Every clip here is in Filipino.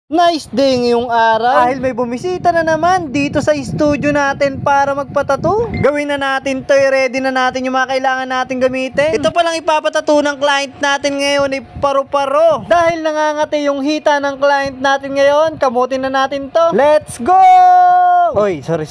Nice day ngayong araw dahil may bumisita na naman dito sa studio natin para magpatato. Gawin na natin to, ready na natin yung mga kailangan natin gamitin. Ito palang ipapatato ng client natin ngayon ay paru-paro. Dahil nangangati yung hita ng client natin ngayon, kamutin na natin to. Let's go! Oy, sorry.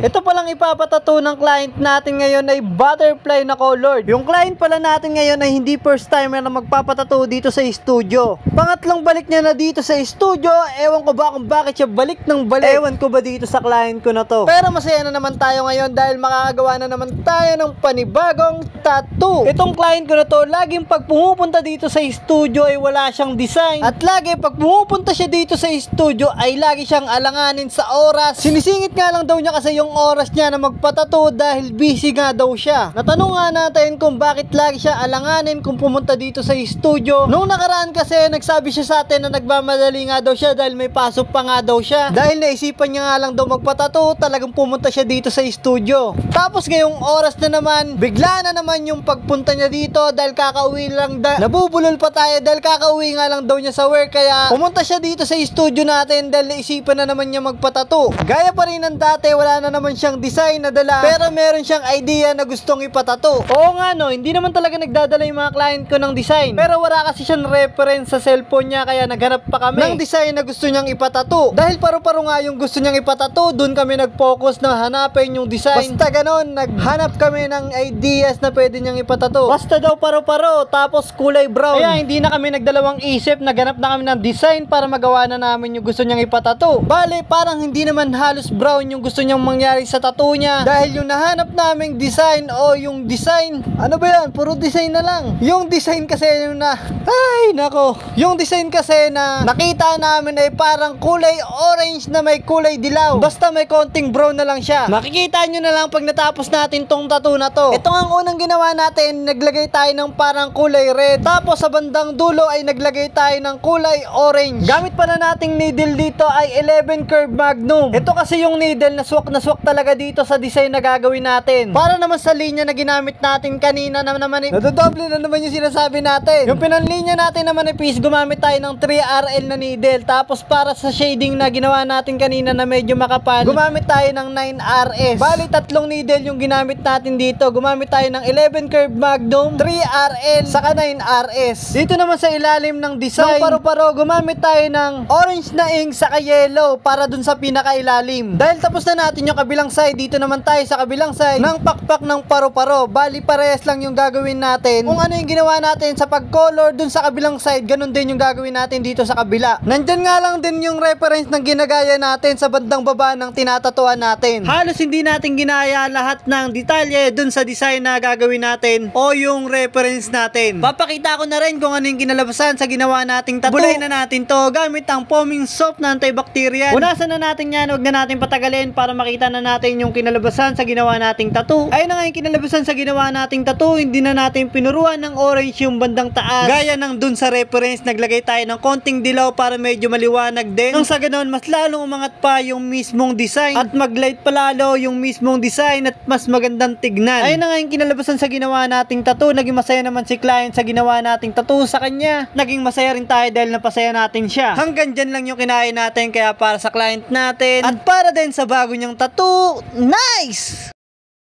Ito palang ipapatato ng client natin ngayon ay butterfly na colored. Yung client pala natin ngayon ay hindi first timer na magpapatato dito sa studio. Pangatlong balik niya na dito sa studio. Ewan ko ba kung bakit siya balik ng balik. Ewan ko ba dito sa client ko na to. Pero masaya na naman tayo ngayon dahil makakagawa na naman tayo ng panibagong tattoo. Itong client ko na to, laging pag pumupunta dito sa studio ay wala siyang design. At lagi pag pumupunta siya dito sa studio ay lagi siyang alanganin sa oras. Sinisingit nga lang daw niya kasi yung oras niya na magpatato dahil busy nga daw siya. Natanong nga natin kung bakit lagi siya alanganin kung pumunta dito sa studio. Noong nakaraan kasi nagsabi siya sa atin na nagmamadali nga daw siya dahil may pasok pa nga daw siya. Dahil naisipan niya nga lang daw magpatato, talagang pumunta siya dito sa studio. Tapos ngayong oras na naman, bigla na naman yung pagpunta niya dito dahil kakauwi lang nabubulol pa tayo dahil kakauwi nga lang daw niya sa work, kaya pumunta siya dito sa studio natin dahil naisipan na naman niya magpatato. Gaya pa rin ng dati, wala na naman siyang design na dala, pero meron siyang idea na gustong ipatato. Oo nga no, hindi naman talaga nagdadala yung mga client ko ng design, pero wala kasi siyang reference sa cellphone niya, kaya naghanap pa kami ng design na gusto niyang ipatato. Dahil paru-paro nga yung gusto niyang ipatato, dun kami nag-focus na hanapin yung design. Basta ganon, naghanap kami ng ideas na pwede niyang ipatato. Basta daw paru-paro, tapos kulay brown. Kaya hindi na kami nagdalawang isip, naghanap na kami ng design para magawa na namin yung gusto niyang ipatato. Bale, parang hindi naman halos brown yung gusto niyang mangyari sa tattoo niya. Dahil yung nahanap naming design o yung design, ano ba yan? Puro design na lang. Yung design kasi yung yung design kasi na nakita namin ay parang kulay orange na may kulay dilaw. Basta may konting brown na lang siya. Makikita nyo na lang pag natapos natin tong tattoo na to. Ito ang unang ginawa natin, naglagay tayo ng parang kulay red. Tapos sa bandang dulo ay naglagay tayo ng kulay orange. Gamit pa na nating needle dito ay 11 curve magnum. Ito kasi yung needle na swak talaga dito sa design na gagawin natin. Para naman sa linya na ginamit natin kanina naman eh, nadodoble na naman yung sinasabi natin. Yung pinanlinya natin naman ay piece, gumamit tayo ng 3RL na needle. Tapos para sa shading na ginawa natin kanina na medyo makapal, gumamit tayo ng 9RS. Bali, tatlong needle yung ginamit natin dito. Gumamit tayo ng 11 curve magnum, 3RL, saka 9RS. Dito naman sa ilalim ng design, ng paru-paro, gumamit tayo ng orange na ink saka yellow para dun sa pinakailalim. Dahil tapos na natin yung kabilang side, dito naman tayo sa kabilang side ng pakpak ng paru-paro. Bali, parehas lang yung gagawin natin. Kung ano yung ginawa natin sa pag-color dun sa kabilang side, ganun din yung gagawin natin dito sa kabila. Nandyan nga lang din yung reference ng ginagaya natin sa bandang baba ng tinatatuan natin. Halos hindi natin ginaya lahat ng detalye dun sa design na gagawin natin o yung reference natin. Papakita ko na rin kung ano yung kinalabasan sa ginawa nating tattoo. Bulay na natin to gamit ang foaming soap na antibacterial. Punasan na natin yan, huwag na natin patagalin para makita na natin yung kinalabasan sa ginawa nating tattoo. Ayun na nga yung kinalabasan sa ginawa nating tattoo, hindi na natin pinuruan ng orange yung bandang taas. Gaya ng dun sa reference, naglagay tayo ng konting dilaw para medyo maliwanag din. Nang sa ganon, mas lalong umangat pa yung mismong design at maglight pa lalo yung mismong design at mas magandang tignan. Ayun na nga yung kinalabasan sa ginawa nating tattoo. Naging masaya naman si client sa ginawa nating tattoo sa kanya. Naging masaya rin tayo dahil napasaya natin siya. Hanggang dyan lang yung kinain natin, kaya para sa client natin at para din sa bago niyang tattoo, nice!